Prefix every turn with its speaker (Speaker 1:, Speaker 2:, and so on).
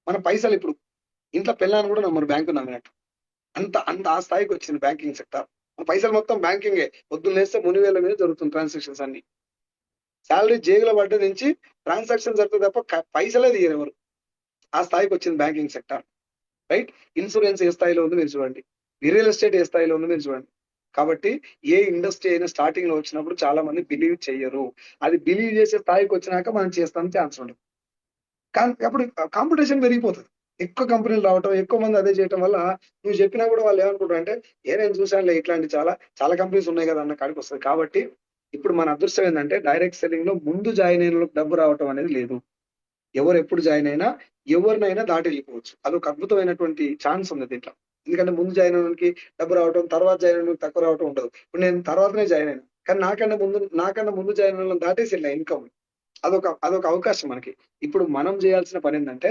Speaker 1: మన పైసలు ఇప్పుడు ఇంట్లో పెళ్ళాన్ని కూడా నమ్మరు బ్యాంకు నమ్మినట్టు. అంత అంత ఆ స్థాయికి వచ్చింది బ్యాంకింగ్ సెక్టార్. మన పైసలు మొత్తం బ్యాంకింగే. పొద్దున్న లేస్తే మునివేల మీద జరుగుతుంది ట్రాన్సాక్షన్స్ అన్ని. సాలరీ జేబులో పడ్డ నుంచి ట్రాన్సాక్షన్ జరుగుతుంది తప్ప పైసలే తీయరు ఎవరు. ఆ స్థాయికి వచ్చింది బ్యాంకింగ్ సెక్టార్. రైట్. ఇన్సూరెన్స్ ఏ స్థాయిలో ఉందో మీరు చూడండి. రియల్ ఎస్టేట్ ఏ స్థాయిలో ఉందో మీరు చూడండి. కాబట్టి ఏ ఇండస్ట్రీ అయినా స్టార్టింగ్ లో వచ్చినప్పుడు చాలా మంది బిలీవ్ చెయ్యరు. అది బిలీవ్ చేసే స్థాయికి వచ్చినాక మనం చేస్తాం ఛాన్స్ ఉండదు. కానీ అప్పుడు కాంపిటీషన్ పెరిగిపోతుంది. ఎక్కువ కంపెనీలు రావటం, ఎక్కువ మంది అదే చేయటం వల్ల నువ్వు చెప్పినా కూడా వాళ్ళు ఏమనుకుంటారంటే, నేను చూసానులే ఇట్లాంటి చాలా చాలా కంపెనీస్ ఉన్నాయి కదా అన్న కాడికి వస్తది. కాబట్టి ఇప్పుడు మన అదృష్టం ఏందంటే డైరెక్ట్ సెల్లింగ్ లో ముందు జాయిన్ అయిన వాళ్ళకి డబ్బు రావటం అనేది లేదు. ఎవరు ఎప్పుడు జాయిన్ అయినా ఎవరినైనా దాటి వెళ్ళిపోవచ్చు. అదొక అద్భుతమైనటువంటి ఛాన్స్ ఉంది దీంట్లో. ఎందుకంటే ముందు జాయిన్ అయినోనికి డబ్బు రావటం, తర్వాత జాయిన్ అయినోనికి తక్కువ రావటం ఉండదు. ఇప్పుడు నేను తర్వాతనే జాయిన్ అయినా. కానీ నాకన్నా ముందు జాయిన్ అయిన వాళ్ళని దాటేసి ఇన్కమ్. అదొక అవకాశం మనకి. ఇప్పుడు మనం చేయాల్సిన పనేందంటే